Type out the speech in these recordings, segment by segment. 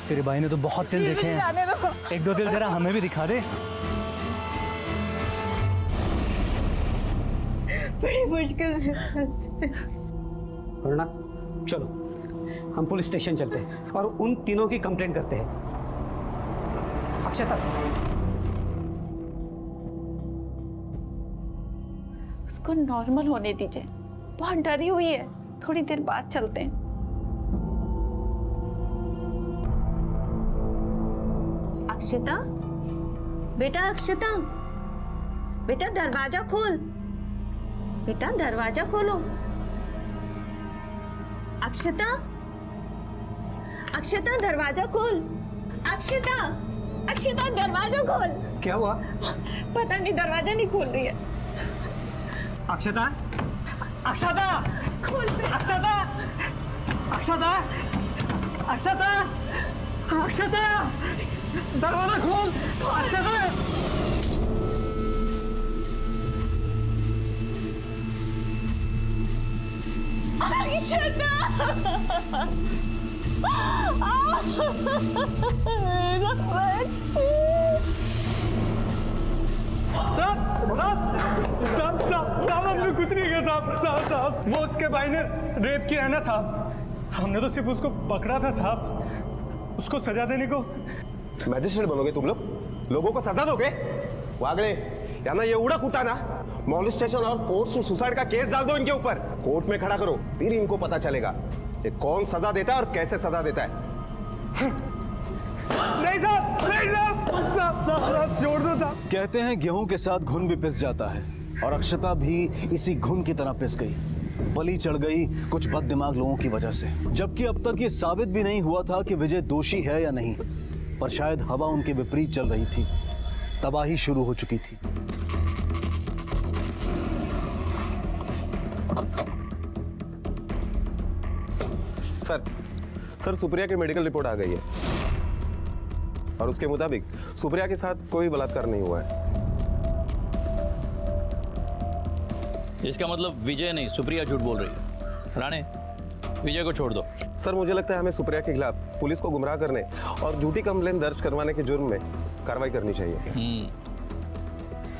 तेरे भाई ने तो बहुत दिल देखे हैं, एक दो दिल जरा हमें भी दिखा दे। बड़ी मुश्किल से। वरना चलो हम पुलिस स्टेशन चलते हैं और उन तीनों की कंप्लेंट करते हैं। अक्षता, उसको नॉर्मल होने दीजिए, बहुत डरी हुई है, थोड़ी देर बाद चलते हैं। अक्षता, बेटा अक्षता, बेटा दरवाजा खोल, बेटा दरवाजा खोलो। अक्षता, अक्षता दरवाजा खोल, अक्षता, अक्षता दरवाजा खोल। क्या हुआ? पता नहीं, दरवाजा नहीं खोल रही है। अक्षता, अक्षता, खोल दे। अक्षता, अक्षता, अक्षता, अक्षता, दरवाजा खोल, अक्षता। अक्षता, मेरा बच्चे। साहब हमने कुछ नहीं किया साहब, वो उसके भाई ने रेप किया है ना साहब, हमने तो सिर्फ उसको पकड़ा था साहब, उसको सजा देने को। मॅजिस्ट्रेट बनोगे तुम लोग? लोगों को सजा दोगे? वागले यांना एवढं कुठा ना, मॉलेस्टेशन और फोर्स सुसाइड का केस डाल दो इनके ऊपर, कोर्ट में खड़ा करो, फिर इनको पता चलेगा कि कौन सजा देता है और कैसे सजा देता है। नहीं साहब, नहीं साहब, छोड़ दो साहब। कहते हैं गेहूं के साथ घुन भी पिस जाता है, और अक्षता भी इसी घुन की तरह पिस गई, बलि चढ़ गई कुछ बददिमाग लोगों की वजह से। जबकि अब तक ये साबित भी नहीं हुआ था कि विजय दोषी है या नहीं, पर शायद हवा उनके विपरीत चल रही थी, तबाही शुरू हो चुकी थी। सर सुप्रिया की मेडिकल रिपोर्ट आ गई है और उसके मुताबिक सुप्रिया के साथ कोई बलात्कार नहीं हुआ है। इसका मतलब विजय नहीं, सुप्रिया झूठ बोल रही है। राणे, विजय को छोड़ दो। सर मुझे लगता है हमें सुप्रिया के खिलाफ पुलिस को गुमराह करने और झूठी कंप्लेंट दर्ज करवाने के जुर्म में कार्रवाई करनी चाहिए।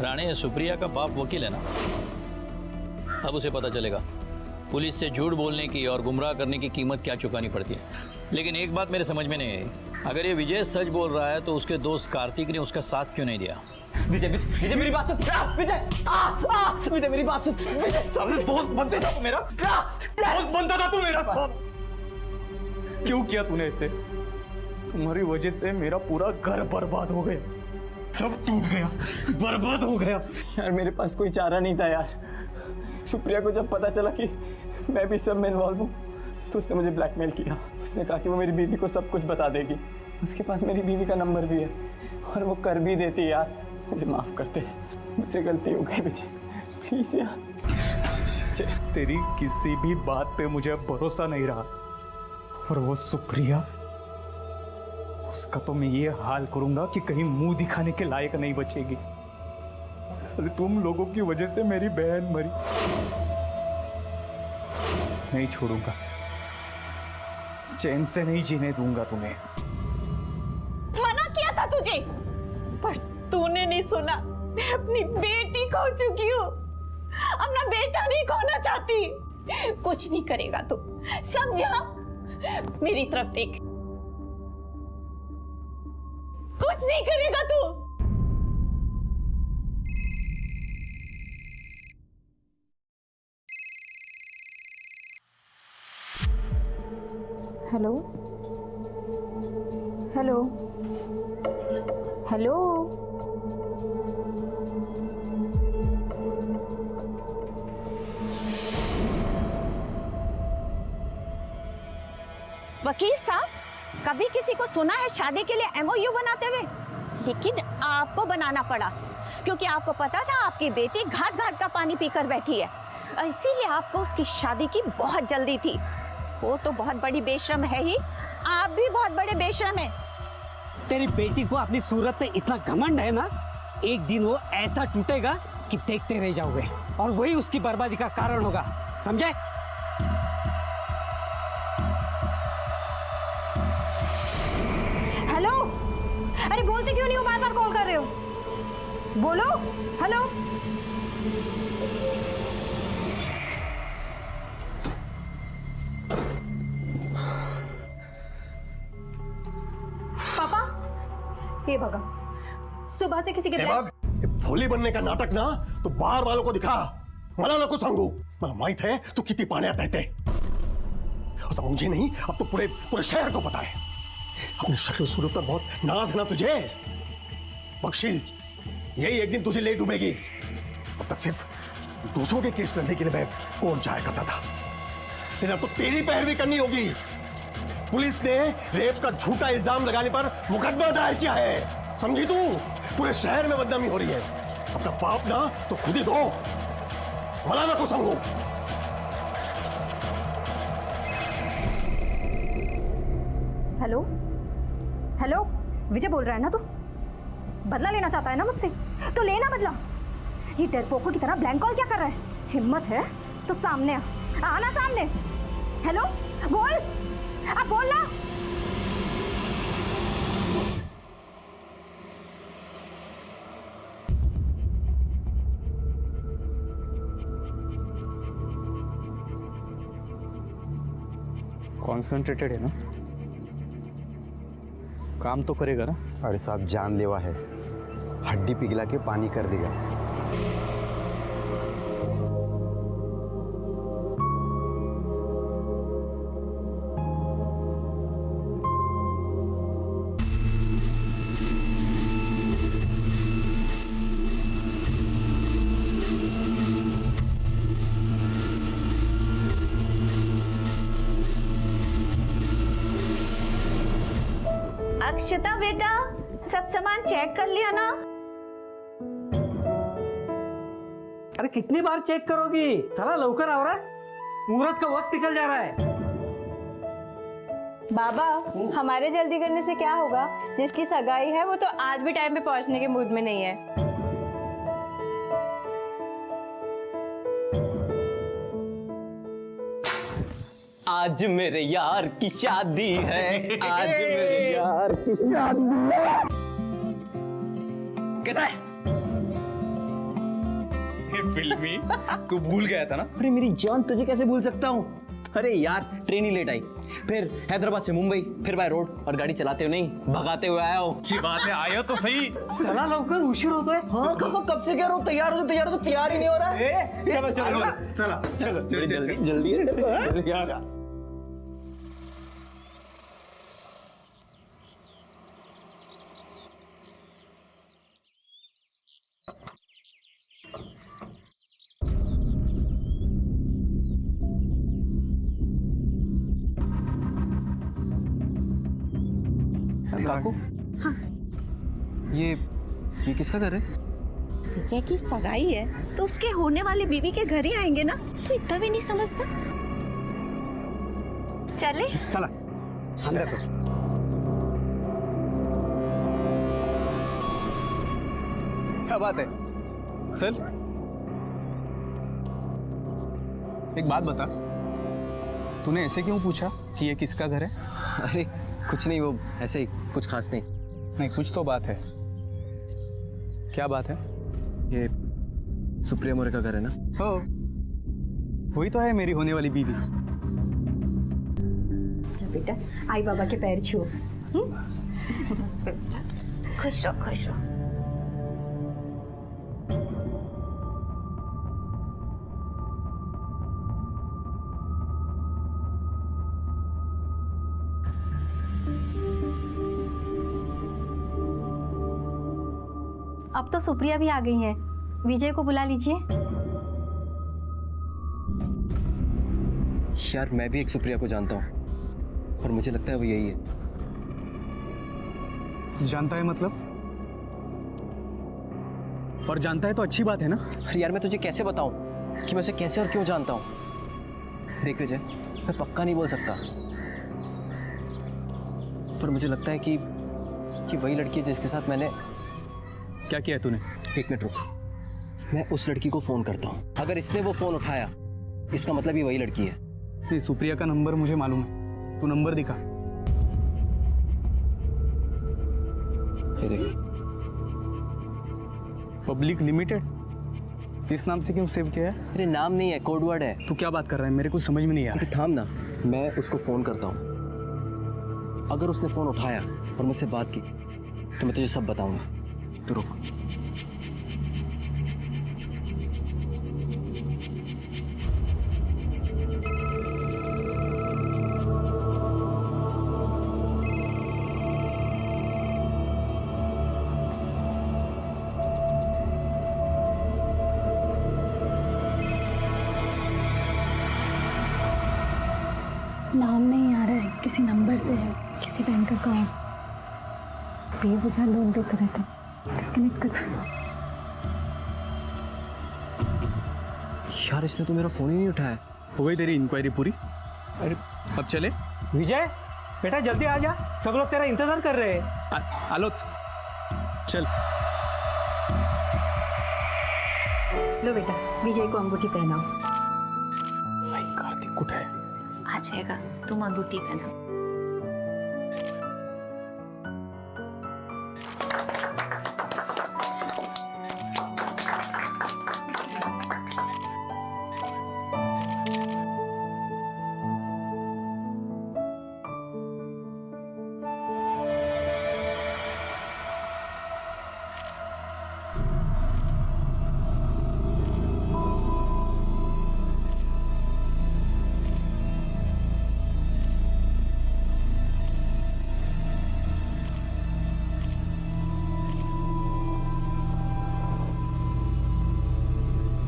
राणे, सुप्रिया का बाप वकील है ना, अब उसे पता चलेगा पुलिस से झूठ बोलने की और गुमराह करने की कीमत क्या चुकानी पड़ती है। लेकिन एक बात मेरे समझ में नहीं आई, अगर ये विजय सच बोल रहा है तो उसके दोस्त कार्तिक ने उसका साथ क्यों नहीं दिया? विजय, विजय, विजय मेरी बात सुन। विजय, विजय मेरी बात सुन। विजय, सामने दोस्त बनते था तू मेरा, दोस्त बनता था तू मेरा। क्यों किया तूने इसे? तुम्हारी वजह से मेरा पूरा घर बर्बाद हो गया, सब टूट गया, बर्बाद हो गया। यार मेरे पास कोई चारा नहीं था यार। सुप्रिया को जब पता चला कि मैं भी सब में इन्वॉल्व हूँ तो उसने मुझे ब्लैकमेल किया। उसने कहा कि वो मेरी बीवी को सब कुछ बता देगी, उसके पास मेरी बीवी का नंबर भी है और वो कर भी देती। यार मुझे माफ करते, मुझसे गलती हो गई विजय, प्लीज यार। तेरी किसी भी बात पे मुझे अब भरोसा नहीं रहा, और वो सुप्रिया, उसका तो मैं ये हाल करूंगा कि कहीं मुंह दिखाने के लायक नहीं बचेगी। तुम लोगों की वजह से मेरी बहन मरी, नहीं छोड़ूंगा, चैन से नहीं जीने दूंगा तुम्हें। मना किया था तुझे, पर तूने नहीं सुना। मैं अपनी बेटी खो चुकी हूँ, अपना बेटा नहीं खोना चाहती। कुछ नहीं करेगा तू, समझा? मेरी तरफ देख, कुछ नहीं करेगा तू। हेलो हेलो हेलो, वकील साहब, कभी किसी को सुना है शादी के लिए एमओयू बनाते हुए? लेकिन आपको बनाना पड़ा क्योंकि आपको पता था आपकी बेटी घाट घाट का पानी पीकर बैठी है, इसीलिए आपको उसकी शादी की बहुत जल्दी थी। वो तो बहुत बड़ी बेशरम है ही, आप भी बहुत बड़े बेशरम हैं। तेरी बेटी को अपनी सूरत पे इतना घमंड है ना, एक दिन वो ऐसा टूटेगा कि देखते रह जाओगे और वही उसकी बर्बादी का कारण होगा, समझे? अरे बोलते क्यों नहीं हो, बार बार कॉल कर रहे हो? बोलो। हेलो। पापा, हे भगा, सुबह से किसी के भोली बनने का नाटक ना तो बाहर वालों को दिखा, मला नको सांगू. मला माहित है तू किती पाण्यात आहे ते. असं मुझे नहीं, अब तो पूरे पूरे शहर को पता है. अपने शक्ल सूरत पर बहुत नाज है ना तुझे. बख्शील, यही एक दिन तुझे ले डूबेगी. अब तक सिर्फ दूसरों के केस लड़ने के लिए मैं कोर्ट जाया करता था, लेकिन अब तो तेरी पैरवी करनी होगी. पुलिस ने रेप का झूठा इल्जाम लगाने पर मुकदमा दायर किया है, समझी तू? पूरे शहर में बदनामी हो रही है. अपना पाप ना तो खुद ही दो, मला नको सांगू. हेलो हेलो, विजय बोल रहा है ना तू? बदला लेना चाहता है ना मुझसे? तो लेना बदला. ये डरपोकों की तरह ब्लैंक कॉल क्या कर रहा है? हिम्मत है तो सामने आना सामने. हेलो, बोल, अब बोल ना. कॉन्सेंट्रेटेड है ना, काम तो करेगा ना. अरे साहब जानलेवा है, हड्डी पिघला के पानी कर देगा. अक्षता बेटा, सब सामान चेक कर लिया ना? अरे कितनी बार चेक करोगी? चला लवकर आवरा, मुहूर्त का वक्त निकल जा रहा है. बाबा, हमारे जल्दी करने से क्या होगा? जिसकी सगाई है वो तो आज भी टाइम पे पहुंचने के मूड में नहीं है. आज मेरे यार की शादी है, आज मेरे यार की शादी है. कैसा है? फिल्मी, तू भूल गया था ना. अरे मेरी जान, तुझे कैसे भूल सकता हूँ? अरे यार, ट्रेन ही लेट आई, फिर हैदराबाद से मुंबई, फिर बाय रोड, और गाड़ी चलाते हुए नहीं भगाते हुए आया हूँ. अच्छी बात है, आया तो सही. चला लवकर, उशीर होतोय. हाँ, कब से कह रहा हूँ तैयार हो, तैयार ही नहीं हो रहा है. चलो चलो चलो चलो जल्दी है यार. काकू, हाँ. ये किसका घर है? विजय की सगाई है तो उसके होने वाले बीवी के घर ही आएंगे ना. तो इतना भी नहीं समझता. चले चला अंदर तो. क्या बात है? चल. एक बात बता, तूने ऐसे क्यों पूछा कि ये किसका घर है? अरे कुछ नहीं, वो ऐसे ही, कुछ खास नहीं. नहीं, कुछ तो बात है. क्या बात है? ये सुप्रिया मोरे का घर है ना? हो, वही तो है मेरी होने वाली बीवी. बेटा, आई बाबा के पैर छू. खुश रहो, खुश रहो. अब तो सुप्रिया भी आ गई है, विजय को बुला लीजिए. यार, मैं भी एक सुप्रिया को जानता हूँ और मुझे लगता है वो यही है. जानता है मतलब? और जानता है तो अच्छी बात है ना. अरे यार, मैं तुझे कैसे बताऊं कि मैं उसे कैसे और क्यों जानता हूं? देख विजय, मैं पक्का नहीं बोल सकता, पर मुझे लगता है कि वही लड़की है जिसके साथ मैंने. क्या किया तूने? एक मिनट रुक, मैं उस लड़की को फोन करता हूँ. अगर इसने वो फोन उठाया, इसका मतलब ये वही लड़की है. ये सुप्रिया का नंबर मुझे मालूम है, तू नंबर दिखा. ये देख। पब्लिक लिमिटेड, इस नाम से क्यों सेव किया है? अरे नाम नहीं है, कोड वर्ड है। तू क्या बात कर रहा है? मेरे को समझ में नहीं आया। थाम ना, मैं उसको फोन करता हूँ। अगर उसने फोन उठाया और मुझसे बात की तो मैं तुझे सब बताऊंगा। तू रुक। नाम नहीं आ रहा है, किसी नंबर से है, किसी बैंक अकाउंट। बेवजह लोन देते रहते, डिस्कनेक्ट कर। यार इसने तो मेरा फोन ही नहीं उठाया। हो गई तेरी इंक्वायरी पूरी? अरे अब चले। विजय बेटा जल्दी आ जा, सब लोग तेरा इंतजार कर रहे हैं। आलोच चल। लो बेटा, विजय को अंगूठी पहनाओ। भाई कार्तिक कुठे है? आ जाएगा, तुम अंगूठी पहना।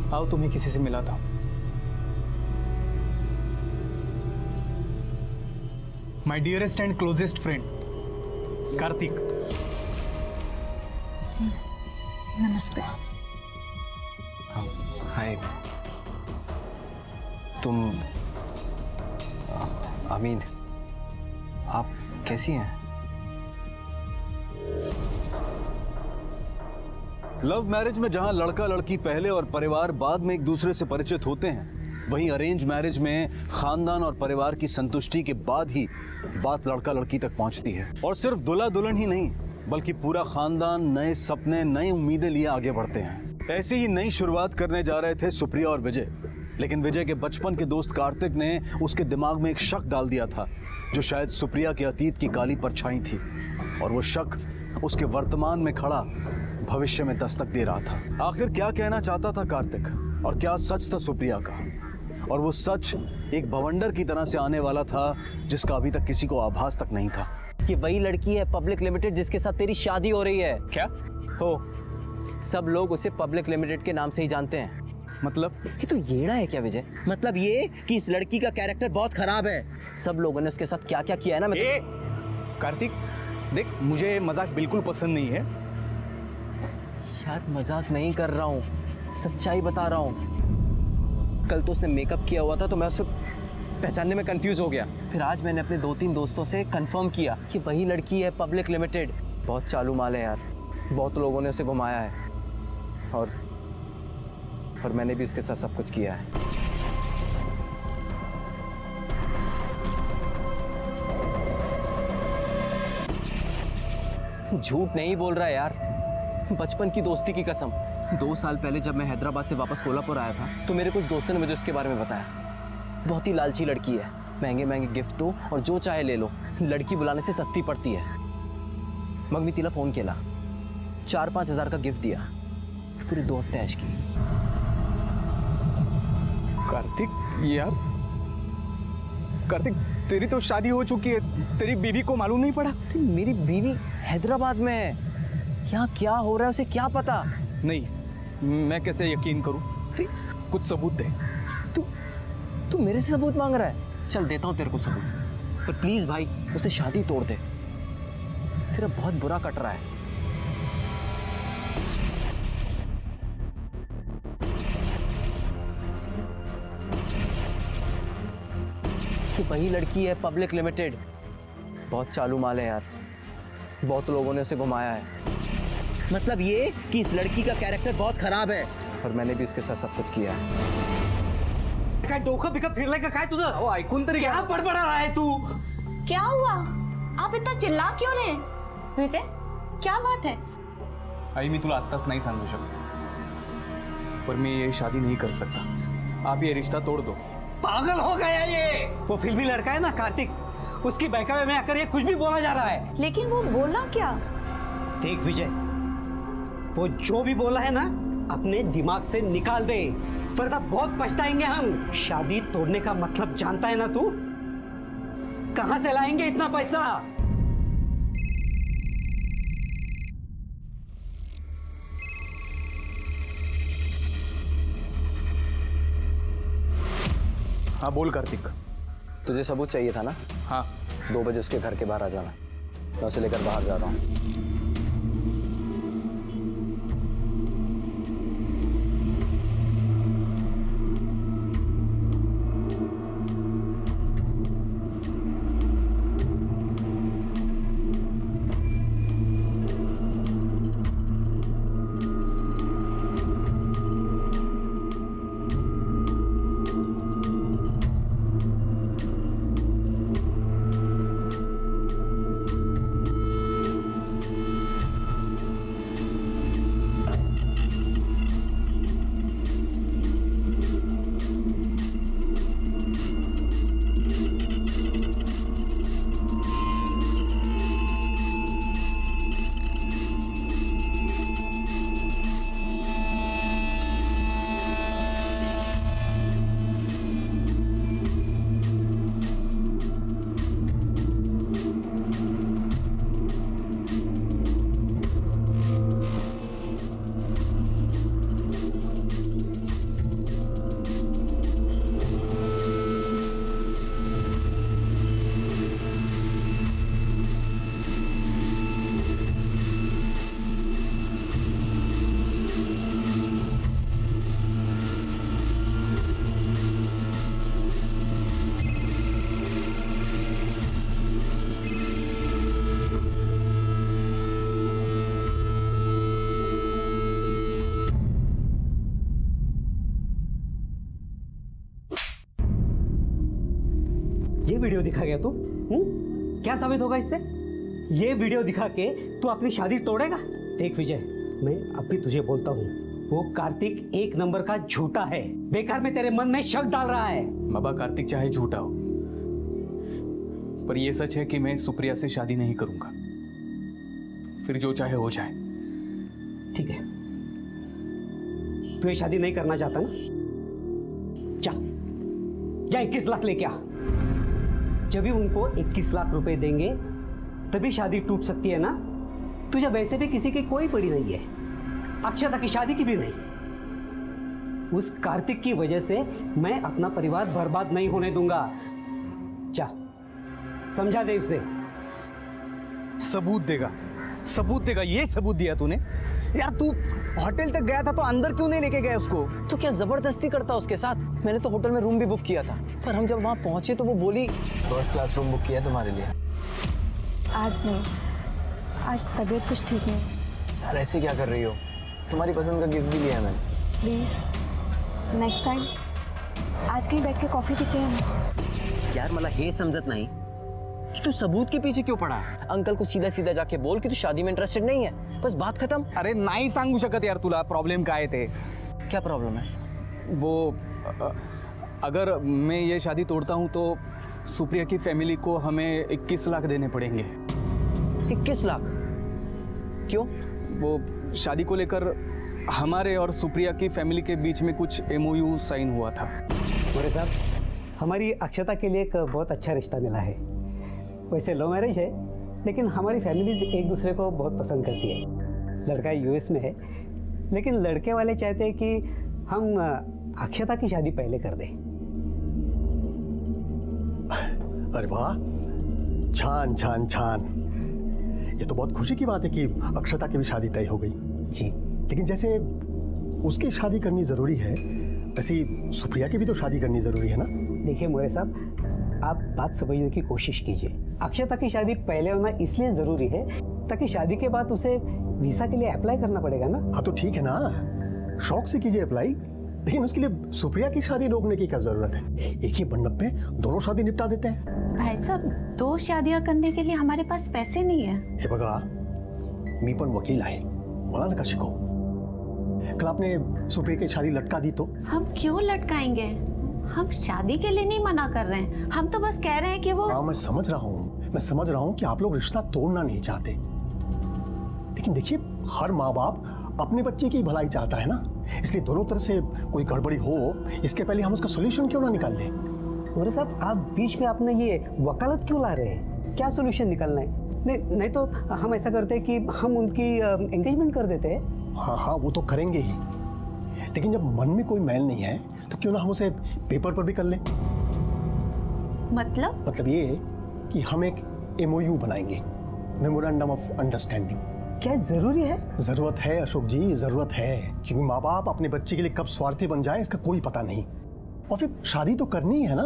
आओ, तुम्हें किसी से मिलाता हूं। My dearest and closest friend Kartik. जी नमस्ते। हाय, तुम अमीद, आप कैसी हैं? लव मैरिज में जहां लड़का लड़की पहले और परिवार बाद में एक दूसरे से परिचित होते हैं, वहीं अरेंज मैरिज में खानदान और परिवार की संतुष्टि के बाद ही बात लड़का लड़की तक पहुंचती है। और सिर्फ दूल्हा दुल्हन ही नहीं, बल्कि पूरा खानदान नए सपने, नई उम्मीदें लिए आगे बढ़ते हैं। ऐसे ही नई शुरुआत करने जा रहे थे सुप्रिया और विजय, लेकिन विजय के बचपन के दोस्त कार्तिक ने उसके दिमाग में एक शक डाल दिया था, जो शायद सुप्रिया के अतीत की काली परछाई थी। और वो शक उसके वर्तमान में खड़ा भविष्य में दस्तक दे रहा था। आखिर क्या कहना चाहता था कार्तिक, और क्या सच था सुप्रिया का? और वो सच एक बवंडर की तरह से आने वाला था, जिसका अभी तक किसी को आभास तक नहीं था। कि वही लड़की है पब्लिक लिमिटेड जिसके साथ तेरी शादी हो रही है। क्या हो, सब लोग उसे पब्लिक लिमिटेड के नाम से ही जानते हैं। मतलब? ये तो येड़ा है क्या विजय? मतलब ये कि इस लड़की का कैरेक्टर बहुत खराब है। सब लोगों ने उसके साथ क्या क्या किया है ना। कार्तिक देख, मुझे मजाक बिल्कुल पसंद नहीं है। यार मजाक नहीं कर रहा हूँ, सच्चाई बता रहा हूँ। कल तो उसने मेकअप किया हुआ था तो मैं उसे पहचानने में कंफ्यूज हो गया। फिर आज मैंने अपने 2-3 दोस्तों से कंफर्म किया कि वही लड़की है पब्लिक लिमिटेड। बहुत चालू माल है यार, बहुत लोगों ने उसे घुमाया है और मैंने भी उसके साथ सब कुछ किया है। झूठ नहीं बोल रहा यार, बचपन की दोस्ती की कसम। 2 साल पहले जब मैं हैदराबाद से वापस कोल्हापुर आया था तो मेरे कुछ दोस्तों ने मुझे उसके बारे में बताया। बहुत ही लालची लड़की है, महंगे महंगे गिफ्ट दो और जो चाहे ले लो, लड़की बुलाने से सस्ती पड़ती है। मग मी तिला फोन केला, 4-5 हज़ार का गिफ्ट दिया, पूरे 2 हफ्ते ऐश की। कार्तिक, तेरी तो शादी हो चुकी है, तेरी बीवी को मालूम नहीं पड़ा? मेरी बीवी हैदराबाद में है, यहाँ क्या हो रहा है उसे क्या पता? नहीं, मैं कैसे यकीन करूं? कुछ सबूत दे। तू मेरे से सबूत मांग रहा है? चल देता हूँ तेरे को सबूत, पर प्लीज भाई उससे शादी तोड़ दे, तेरा बहुत बुरा कट रहा है। कि वही लड़की है पब्लिक लिमिटेड। बहुत चालू माल है यार, बहुत लोगों ने उसे घुमाया है। मतलब ये कि इस लड़की का कैरेक्टर बहुत खराब है और मैंने भी उसके साथ सब कुछ किया है। काय डोकं बिकं फिरलंय का काय तुझं? अहो, ऐकून तरी घ्या. बडबडा रहा है तू? क्या हुआ? आप इतना चिल्ला क्यों रहे? विजय, क्या बात है? आई मी तुला आत्ताच नाही सांगू शकत, पर मी ये शादी नहीं कर सकता. आप ये रिश्ता तोड़ दो. पागल हो गया ये. वो फिल्मी लड़का है ना कार्तिक, उसकी बहकावे में आकर ये कुछ भी बोला जा रहा है. लेकिन वो बोला क्या? देख विजय, वो जो भी बोला है ना अपने दिमाग से निकाल दे, वरना बहुत पछताएंगे हम. शादी तोड़ने का मतलब जानता है ना तू? कहां से लाएंगे इतना पैसा? हाँ बोल कार्तिक. तुझे सबूत चाहिए था ना? हाँ 2 बजे उसके घर के बाहर आ जाना. मैं उसे लेकर बाहर जा रहा हूँ. ये वीडियो दिखा गया तू? क्या साबित होगा इससे? ये वीडियो दिखा के तू अपनी शादी तोड़ेगा? देख विजय, मैं अब भी तुझे बोलता हूँ, वो कार्तिक 1 नंबर का झूठा है. बेकार में तेरे मन में शक डाल रहा है. बाबा कार्तिक चाहे झूठा हो, पर यह सच है कि मैं सुप्रिया से शादी नहीं करूंगा. फिर जो चाहे हो जाए. ठीक है, तू ये शादी नहीं करना चाहता ना? जा 21 लाख लेके आ. जब भी उनको 21 लाख रुपए देंगे तभी शादी टूट सकती है ना? तुझे वैसे भी किसी की कोई पड़ी नहीं है, अक्षता की शादी की भी नहीं. उस कार्तिक की वजह से मैं अपना परिवार बर्बाद नहीं होने दूंगा. जा समझा दे उसे. सबूत देगा, सबूत देगा. ये सबूत दिया तूने? यार तू होटल तक गया था तो अंदर क्यों नहीं लेके गया उसको? तो क्या जबरदस्ती करता उसके साथ? मैंने तो होटल में रूम भी बुक किया था, पर हम जब वहाँ पहुंचे तो वो बोली 1st क्लास रूम बुक किया तुम्हारे लिए. आज नहीं, आज तबीयत कुछ ठीक नहीं. यार ऐसे क्या कर रही हो? तुम्हारी पसंद का गिफ्ट भी लिया है मैंने. प्लीज नेक्स्ट टाइम आज कहीं बैठ के कॉफी पीते हैं. यार मला हे समझत नहीं कि तू सबूत के पीछे क्यों पड़ा. अंकल को सीधा सीधा जाके बोल कि तू शादी में इंटरेस्टेड नहीं है, बस बात खत्म. अरे नाही सांगू शकत यार तुला. प्रॉब्लेम काय ते? क्या प्रॉब्लम है? वो अगर मैं ये शादी तोड़ता हूँ तो सुप्रिया की फैमिली को हमें 21 लाख देने पड़ेंगे. 21 लाख? क्यों? वो शादी को लेकर हमारे और सुप्रिया की फैमिली के बीच में कुछ MOU साइन हुआ था. मेरे साहब, हमारी अक्षता के लिए एक बहुत अच्छा रिश्ता मिला है. वैसे लव मैरिज है, लेकिन हमारी फैमिलीज एक दूसरे को बहुत पसंद करती है. लड़का US में है, लेकिन लड़के वाले चाहते हैं कि हम अक्षता की शादी पहले कर दें. अरे वाह, छान छान छान. ये तो बहुत खुशी की बात है कि अक्षता की भी शादी तय हो गई. जी, लेकिन जैसे उसकी शादी करनी जरूरी है, वैसे सुप्रिया की भी तो शादी करनी जरूरी है ना? देखिए मोरे साहब, आप बात समझने की कोशिश कीजिए. अक्षता की शादी पहले होना इसलिए जरूरी है ताकि शादी के बाद उसे वीजा के लिए अप्लाई करना पड़ेगा ना. हाँ तो ठीक है ना, शौक से कीजिए अप्लाई, लेकिन उसके लिए सुप्रिया की शादी रोकने की क्या जरूरत है? एक ही मंडप में दोनों शादी निपटा देते हैं. भाई साहब, 2 शादियां करने के लिए हमारे पास पैसे नहीं है. हे भगा, मी पण वकील आहे, मला नका शिकवू. कल आपने सुप्रिया की शादी लटका दी तो? हम क्यों लटकाएंगे? हम शादी के लिए नहीं मना कर रहे हैं, हम तो बस कह रहे हैं कि वो हाँ, मैं समझ रहा हूँ कि आप लोग रिश्ता तोड़ना नहीं चाहते, लेकिन देखिए हर माँ बाप अपने बच्चे की भलाई चाहता है ना, इसलिए दोनों तरफ से कोई गड़बड़ी हो इसके पहले हम उसका सोल्यूशन क्यों ना निकाल लें? मोरे साहब, आप बीच में अपने ये वकालत क्यों ला रहे हैं? क्या सोल्यूशन निकालना है? नहीं तो हम ऐसा करते हैं कि हम उनकी एंगेजमेंट कर देते हैं. हाँ, वो तो करेंगे ही, लेकिन जब मन में कोई मैल नहीं है तो क्यों ना हम उसे पेपर पर भी कर लें. मतलब ये कि हम एक MOU बनाएंगे, मेमोरेंडम ऑफ अंडरस्टैंडिंग. क्या जरूरी है? जरूरत है अशोक जी, जरूरत है, क्योंकि माँ बाप अपने बच्चे के लिए कब स्वार्थी बन जाए इसका कोई पता नहीं. और फिर शादी तो करनी है ना,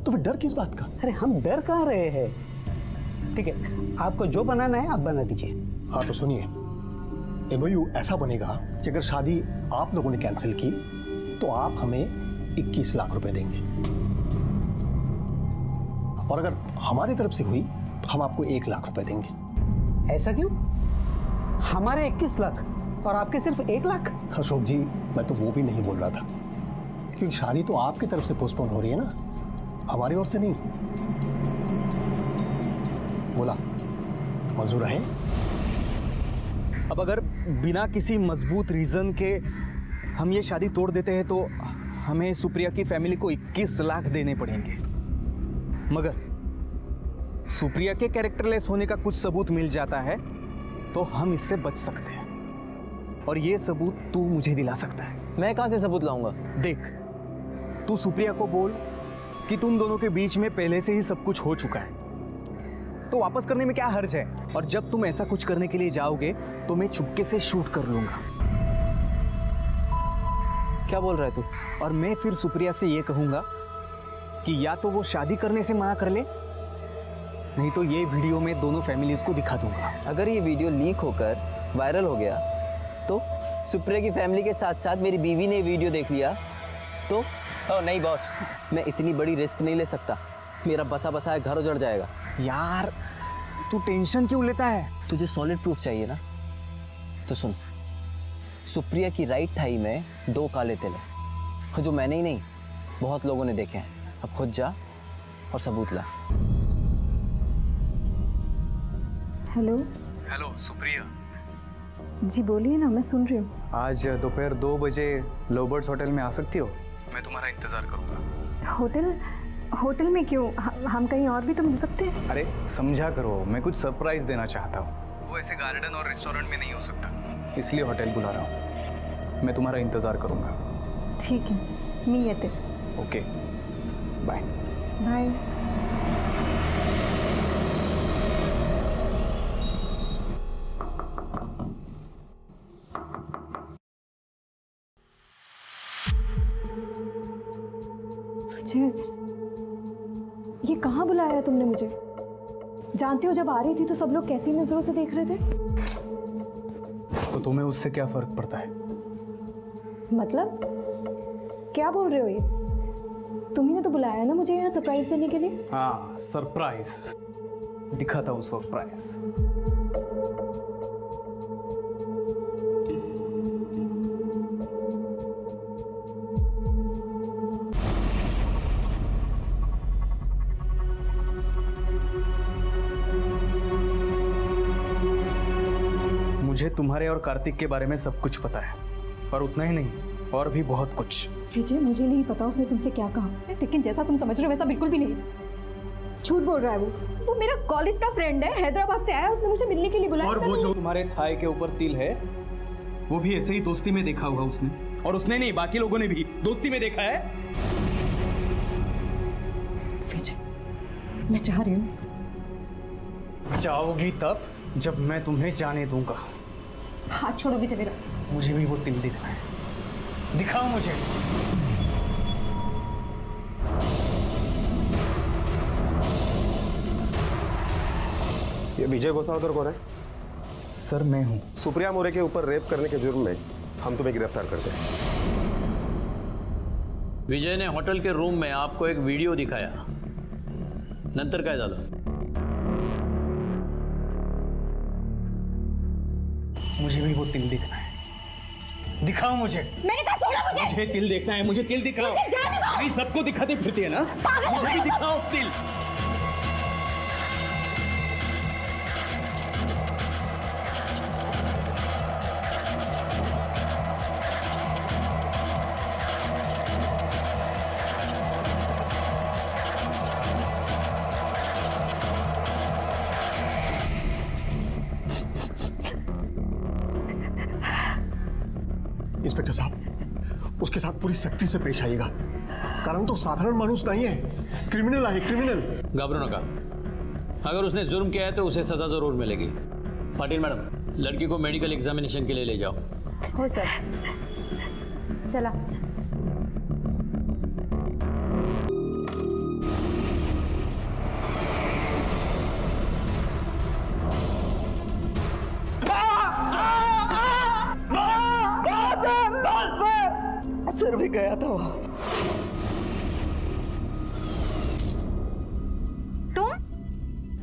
तो फिर डर किस बात का? अरे हम डर कहाँ रहे हैं? ठीक है, आपको जो बनाना है आप बना दीजिए. हाँ तो सुनिए, MOU ऐसा बनेगा कि अगर शादी आप लोगों ने कैंसिल की तो आप हमें 21 लाख रुपए देंगे, और अगर हमारी तरफ से हुई तो हम आपको 1 लाख रुपए देंगे. ऐसा क्यों? हमारे 21 लाख और आपके सिर्फ 1 लाख? अशोक जी, मैं तो वो भी नहीं बोल रहा था, क्योंकि शादी तो आपकी तरफ से पोस्टपोन हो रही है ना, हमारी ओर से नहीं. बोला मंजूर है? अब अगर बिना किसी मजबूत रीजन के हम ये शादी तोड़ देते हैं तो हमें सुप्रिया की फैमिली को 21 लाख देने पड़ेंगे. मगर सुप्रिया के कैरेक्टरलेस होने का कुछ सबूत मिल जाता है तो हम इससे बच सकते हैं, और ये सबूत तू मुझे दिला सकता है. मैं कहाँ से सबूत लाऊंगा? देख, तू सुप्रिया को बोल कि तुम दोनों के बीच में पहले से ही सब कुछ हो चुका है, तो वापस करने में क्या हर्ज है. और जब तुम ऐसा कुछ करने के लिए जाओगे तो मैं चुपके से शूट कर लूंगा. क्या बोल रहा है तू? और मैं फिर सुप्रिया से ये कहूंगा कि या तो वो शादी करने से मना कर ले, नहीं तो ये वीडियो में दोनों फैमिलीज को दिखा दूंगा. अगर ये वीडियो लीक होकर वायरल हो गया तो सुप्रिया की फैमिली के साथ साथ मेरी बीवी ने वीडियो देख लिया तो? नहीं बॉस, मैं इतनी बड़ी रिस्क नहीं ले सकता, मेरा बसा बसा घर उजड़ जाएगा. यार तू टेंशन क्यों लेता है? तुझे सॉलिड प्रूफ चाहिए ना, तो सुन, सुप्रिया की राइट थाई में 2 काले तिल है, जो मैंने ही नहीं बहुत लोगों ने देखे हैं. अब खुद जा और सबूत ला. हेलो सुप्रिया. जी बोलिए ना, मैं सुन रही हूँ. आज दोपहर 2 बजे लवबर्ड्स होटल में आ सकती हो? मैं तुम्हारा इंतजार करूंगा. होटल में क्यों? हम कहीं और भी तो मिल सकते हैं. अरे समझा करो, मैं कुछ सरप्राइज देना चाहता हूँ. वो ऐसे गार्डन और रेस्टोरेंट में नहीं हो सकता, इसलिए होटल बुला रहा हूँ. मैं तुम्हारा इंतजार करूंगा. ठीक है, मी येते. Okay, bye. बाय. ये कहाँ बुलाया तुमने मुझे? जानते हो जब आ रही थी तो सब लोग कैसी नजरों से देख रहे थे. तो तुम्हें उससे क्या फर्क पड़ता है? मतलब क्या बोल रहे हो ये? तुम्ही ने तो बुलाया ना मुझे यहाँ सरप्राइज देने के लिए. हाँ, सरप्राइज दिखाता हूँ. सरप्राइज मुझे तुम्हारे और कार्तिक के बारे में सब कुछ पता है, पर उतना ही नहीं, और भी बहुत कुछ. विजय, मुझे नहीं पता उसने तुमसे क्या कहा, लेकिन जैसा तुम समझ रहे हो वैसा बिल्कुल भी नहीं. झूठ बोल रहा है वो मेरा कॉलेज का फ्रेंड है, हैदराबाद से आया, उसने मुझे मिलने के लिए बुलाया. और वो जो तुम्हारे थाई के ऊपर तिल है वो भी ऐसे ही दोस्ती में देखा होगा उसने, और उसने नहीं, बाकी लोगों ने भी दोस्ती में देखा है. विजय, मैं चाह रही हूँ. जाओगी तब जब मैं तुम्हें जाने दूंगा. हाथ छोड़ो विजय मेरा. मुझे भी वो तिल दिखना है, दिखाओ मुझे. ये विजय गोसावकर कौन है? सर मैं हूँ. सुप्रिया मोरे के ऊपर रेप करने के जुर्म में हम तुम्हें गिरफ्तार करते हैं. विजय ने हॉटेल के रूम में आपको एक व्हिडिओ दिखाया, नंतर काय झालं? मुझे भी वो तिल देखना है। दिखाओ मुझे। मैंने कहा छोड़ो मुझे। मुझे तिल देखना है, मुझे तिल दिखाओ। मुझे जाने दो। नहीं, सबको दिखाते फिरती है ना, मुझे भी दिखाओ तिल। इंस्पेक्टर साहब, उसके साथ पूरी सख्ती से पेश आइएगा, कारण तो साधारण मानुस नहीं है, क्रिमिनल है, क्रिमिनल। घबरो नका, अगर उसने जुर्म किया है तो उसे सजा जरूर मिलेगी। पाटिल मैडम, लड़की को मेडिकल एग्जामिनेशन के लिए ले जाओ। हो सर, चला। सर भी गया था वहां।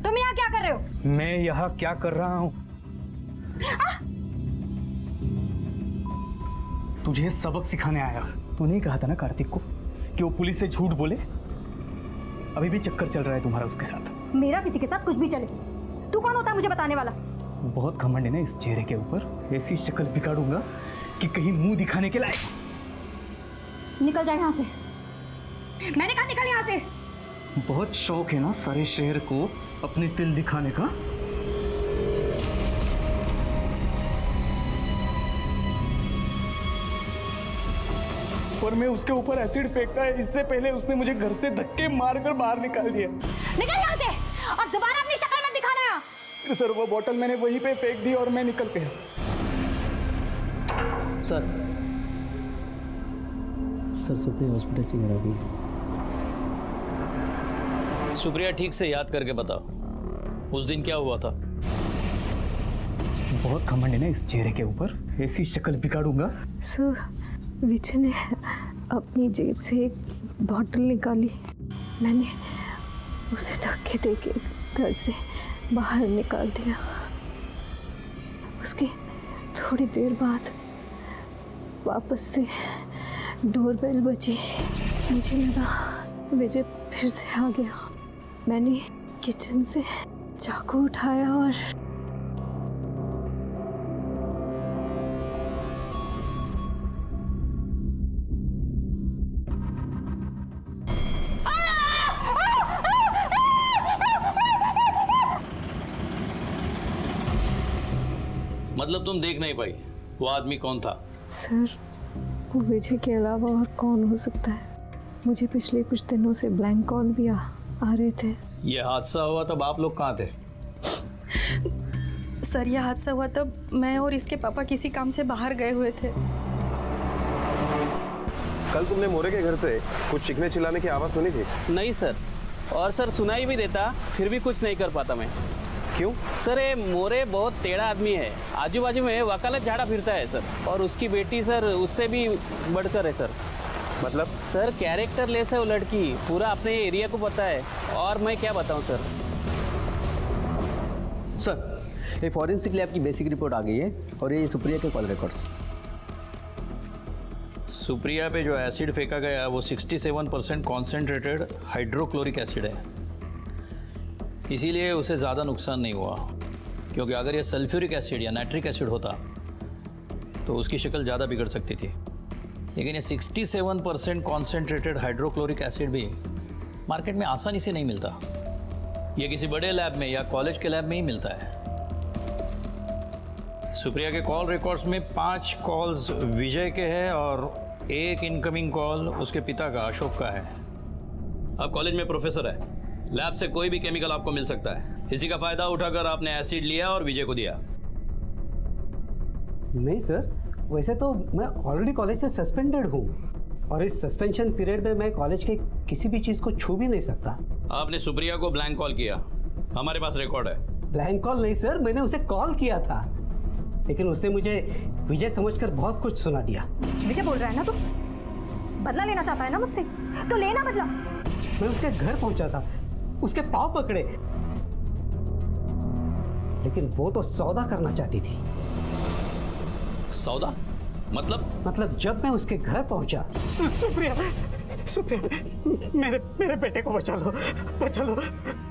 तुम यहाँ क्या कर रहे हो? मैं यहाँ क्या कर रहा हूँ? तुझे सबक सिखाने आया। तूने कहा था ना कार्तिक को कि वो पुलिस से झूठ बोले। अभी भी चक्कर चल रहा है तुम्हारा उसके साथ। मेरा किसी के साथ कुछ भी चले, तू कौन होता है मुझे बताने वाला? बहुत घमंड है ना इस चेहरे के ऊपर। ऐसी शक्ल बिगाड़ूंगा कि कहीं मुंह दिखाने के लायक। निकल जाए यहाँ से। मैंने कहा निकल यहाँ से। बहुत शौक है ना सारे शहर को अपने तिल दिखाने का। और मैं उसके ऊपर एसिड फेंकता है, इससे पहले उसने मुझे घर से धक्के मारकर बाहर निकाल दिया। निकल यहाँ से और दोबारा अपनी शक्ल मत दिखाना यहाँ। सर वो बोतल मैंने वहीं पे फेंक दी और मैं निकल गया। सर सुप्रिया हॉस्पिटल चली गई। सुप्रिया ठीक से याद करके बताओ, उस दिन क्या हुआ था? बहुत घमंड है ना इस चेहरे के ऊपर। ऐसी शक्ल बिगाड़ूंगा। सर, विजय ने अपनी जेब से एक बॉटल निकाली। मैंने उसे धक्के देके घर से बाहर निकाल दिया। उसके थोड़ी देर बाद वापस से डोरबेल बजी। मुझे लगा विजय फिर से आ गया। मैंने किचन से चाकू उठाया और मतलब तुम देख नहीं पाई वो आदमी कौन था? सर, वो विजय के अलावा और कौन हो सकता है? मुझे पिछले कुछ दिनों से ब्लैंक कॉल भी आ रहे थे। ये हादसा हुआ तब आप लोग कहाँ थे? सर, यह हादसा हुआ तब मैं और इसके पापा किसी काम से बाहर गए हुए थे। कल तुमने मोरे के घर से कुछ चीखने चिल्लाने की आवाज सुनी थी? नहीं सर, और सर सुनाई भी देता फिर भी कुछ नहीं कर पाता मैं। क्यों? सर ये मोरे बहुत टेढ़ा आदमी है। आजू बाजू में वकालत झाड़ा फिरता है सर, और उसकी बेटी सर उससे भी बढ़कर है सर। मतलब? सर कैरेक्टर लेस है वो लड़की, पूरा अपने एरिया को पता है, और मैं क्या बताऊं सर। सर ये फॉरेंसिक लैब की बेसिक रिपोर्ट आ गई है और ये सुप्रिया के कॉल रिकॉर्ड्स। सुप्रिया पे जो एसिड फेंका गया वो 67% कॉन्सेंट्रेटेड हाइड्रोक्लोरिक एसिड है, इसीलिए उसे ज़्यादा नुकसान नहीं हुआ। क्योंकि अगर ये सल्फ्यूरिक एसिड या नाइट्रिक एसिड होता तो उसकी शक्ल ज़्यादा बिगड़ सकती थी। लेकिन ये 67% कॉन्सेंट्रेटेड हाइड्रोक्लोरिक एसिड भी मार्केट में आसानी से नहीं मिलता। ये किसी बड़े लैब में या कॉलेज के लैब में ही मिलता है। सुप्रिया के कॉल रिकॉर्ड्स में 5 कॉल्स विजय के हैं और 1 इनकमिंग कॉल उसके पिता का अशोक का है। अब कॉलेज में प्रोफेसर है, लैब से कोई भी केमिकल आपको मिल सकता है। इसी का फायदा उठाकर आपने एसिड लिया और विजय को दिया। नहीं सर, वैसे तो मैं ऑलरेडी कॉलेज से सस्पेंडेड हूँ, और इस सस्पेंशन पीरियड में मैं कॉलेज के किसी भी चीज़ को छू भी नहीं सकता। आपने सुप्रिया को ब्लैंक कॉल किया, हमारे पास रिकॉर्ड है। ब्लैंक कॉल नहीं सर, मैंने उसे कॉल किया था, लेकिन उसने मुझे विजय समझकर बहुत कुछ सुना दिया। विजय बोल रहा है ना तू? बदला लेना चाहता है ना मुझसे? तो लेना बदला। मैं उसके घर पहुंचा था, उसके पाँव पकड़े, लेकिन वो तो सौदा करना चाहती थी। सौदा? मतलब जब मैं उसके घर पहुंचा। सुप्रिया, सुप्रिया, मेरे बेटे को बचा लो।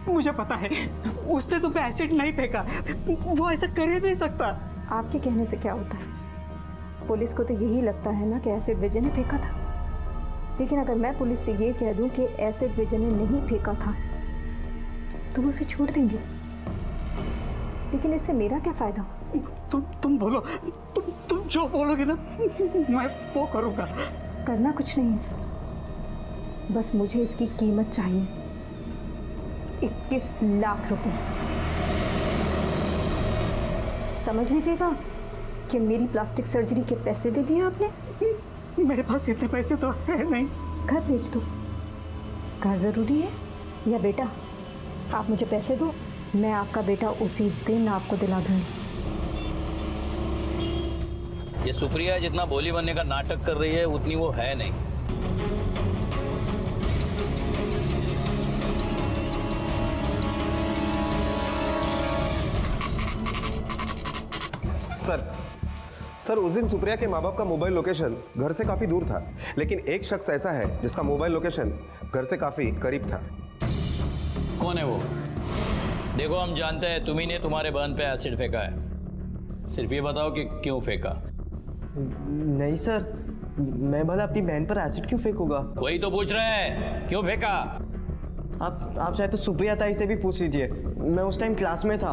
मुझे पता है उसने तुम पे एसिड नहीं फेंका, वो ऐसा कर ही नहीं सकता। आपके कहने से क्या होता है? पुलिस को तो यही लगता है ना कि एसिड विजय ने फेंका था। लेकिन अगर मैं पुलिस से ये कह दूं कि एसिड विजय ने नहीं फेंका था तो वो उसे छोड़ देंगे। लेकिन इससे मेरा क्या फायदा? तुम बोलो, तुम जो बोलोगे ना मैं वो करूंगा। करना कुछ नहीं है, बस मुझे इसकी कीमत चाहिए, 21 लाख रुपए। समझ लीजिएगा कि मेरी प्लास्टिक सर्जरी के पैसे दे दिए आपने। मेरे पास इतने पैसे तो है नहीं। घर भेज दो। घर जरूरी है या बेटा? आप मुझे पैसे दो, मैं आपका बेटा उसी दिन आपको दिला दूंगी। ये सुप्रिया जितना बोली बनने का नाटक कर रही है उतनी वो है नहीं। सर उस दिन सुप्रिया के माँ बाप का मोबाइल लोकेशन घर से काफी दूर था, लेकिन एक शख्स ऐसा है जिसका मोबाइल लोकेशन घर से काफी करीब था। कौन है वो? देखो हम जानते हैं तुम्ही ने तुम्हारे बहन पे एसिड फेंका है, सिर्फ ये बताओ कि क्यों फेंका। नहीं सर, मैं भला अपनी बहन पर एसिड क्यों फेंकूंगा? वही तो पूछ रहे हैं, क्यों फेंका? आप चाहे तो सुप्रिया ताई से भी पूछ लीजिए, मैं उस टाइम क्लास में था।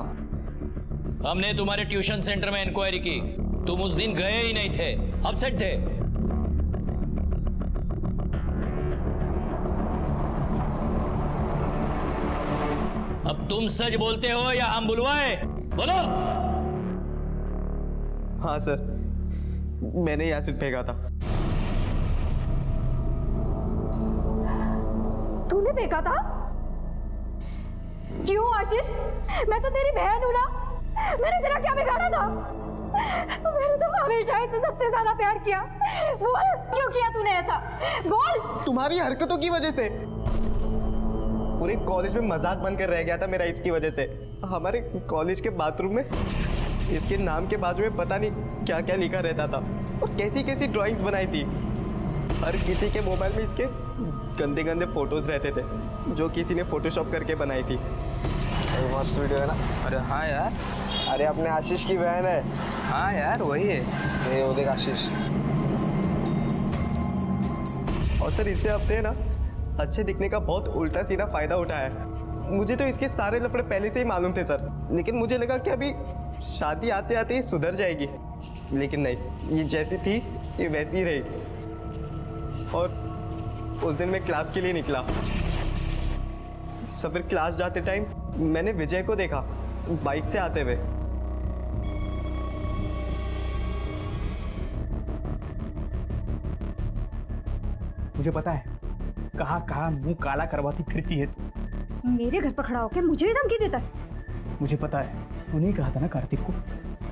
हमने तुम्हारे ट्यूशन सेंटर में इंक्वायरी की, तुम उस दिन गए ही नहीं थे, अपसेट थे। अब तुम सच बोलते हो या हम बुलवाए? बोलो। हाँ सर, मैंने ही एसिड फेंका था। तूने फेंका था? क्यों आशीष? मैं तो तेरी बहन हूं ना, मैंने तेरा क्या बिगाड़ा था? मैंने तो हमेशा इससे सबसे ज्यादा प्यार किया। बोल क्यों किया तूने ऐसा? बोल। तुम्हारी हरकतों की वजह से पूरे कॉलेज में मजाक बनकर रह गया था मेरा, इसकी वजह से। हमारे कॉलेज के बाथरूम में इसके नाम के बाजू में पता नहीं क्या क्या लिखा रहता था और कैसी कैसी ड्राइंग्स बनाई थी। हर किसी के मोबाइल में इसके गंदे गंदे फोटोज रहते थे जो किसी ने फोटोशॉप करके बनाई थी। मस्त वीडियो है ना? अरे हाँ यार, अरे अपने आशीष की बहन है। हाँ यार वही है। ये वो देख आशीष। और सर इससे अपने ना अच्छे दिखने का बहुत उल्टा सीधा फायदा उठाया है। मुझे तो इसके सारे लफड़े पहले से ही मालूम थे सर, लेकिन मुझे लगा कि अभी शादी आते आते ही सुधर जाएगी, लेकिन नहीं, ये जैसी थी ये वैसी ही रही। और उस दिन मैं क्लास के लिए निकला, सब फिर क्लास जाते टाइम मैंने विजय को देखा बाइक से आते हुए। मुझे पता है कहाँ कहाँ मुंह काला करवाती फिरती है तू। मेरे घर पर खड़ा होकर मुझे ही धमकी देता है। मुझे पता है, तूने ही कहा था ना कार्तिक को,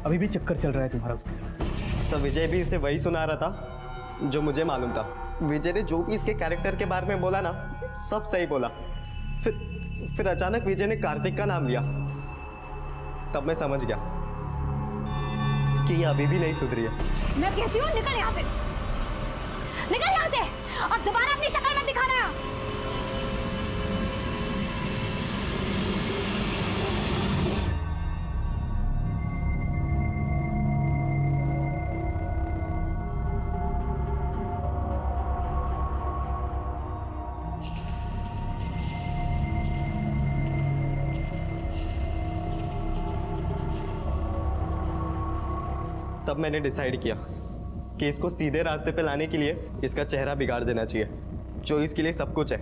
अभी भी चक्कर चल रहा है तुम्हारा उसके साथ। सब विजय भी उसे वही सुना रहा था जो मुझे मालूम था। विजय ने जो भी इसके कैरेक्टर के बारे में बोला ना, सब सही बोला। फिर अचानक विजय ने कार्तिक का नाम लिया, तब मैं समझ गया कि ये अभी भी नहीं सुधरी है। मैं कहती हूँ निकल यहाँ से, निकल यहाँ से, और दोबारा अपनी शक्ल मत दिखाना। तब मैंने डिसाइड किया कि इसको सीधे रास्ते पे लाने के लिए इसका चेहरा बिगाड़ देना चाहिए, जो इसके लिए सब कुछ है।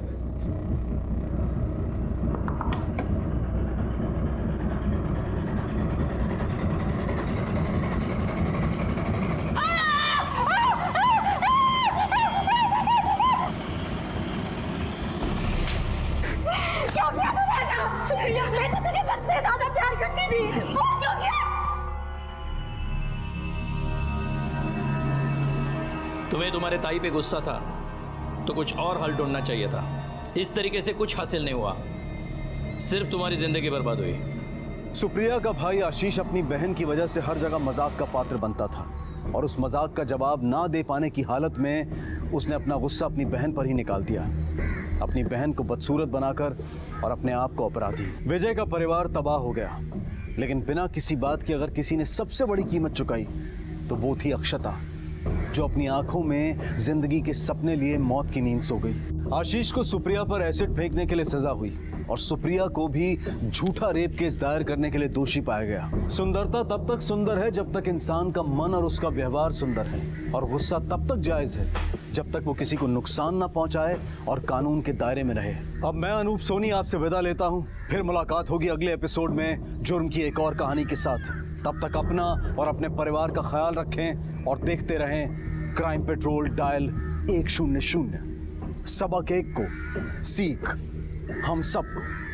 क्यों किया तूने ऐसा? सुप्रिया, मैं तो तुझे सबसे ज्यादा प्यार करती थी। क्यों किया? तुम्हें तुम्हारे ताई पे गुस्सा था तो कुछ और हल ढूंढना चाहिए था। इस तरीके से कुछ हासिल नहीं हुआ, सिर्फ तुम्हारी जिंदगी बर्बाद हुई। सुप्रिया का भाई आशीष अपनी बहन की वजह से हर जगह मजाक का पात्र बनता था, और उस मजाक का जवाब ना दे पाने की हालत में उसने अपना गुस्सा अपनी बहन पर ही निकाल दिया, अपनी बहन को बदसूरत बनाकर और अपने आप को अपराधी। विजय का परिवार तबाह हो गया, लेकिन बिना किसी बात के अगर किसी ने सबसे बड़ी कीमत चुकाई तो वो थी अक्षता, जो अपनी आंखों में जिंदगी के सपने लिए मौत की नींद सो गई। आशीष को सुप्रिया पर एसिड फेंकने के लिए सजा हुई और सुप्रिया को भी झूठा रेप केस दायर करने के लिए दोषी पाया गया। सुंदरता तब तक सुंदर है जब तक इंसान का मन और उसका व्यवहार सुंदर है, और गुस्सा तब तक जायज है जब तक वो किसी को नुकसान ना पहुंचाए और कानून के दायरे में रहे। अब मैं अनूप सोनी आपसे विदा लेता हूं, फिर मुलाकात होगी अगले एपिसोड में जुर्म की एक और कहानी के साथ। तब तक अपना और अपने परिवार का ख्याल रखें और देखते रहें क्राइम पेट्रोल डायल 100। सबक एक को, सीख हम सबको।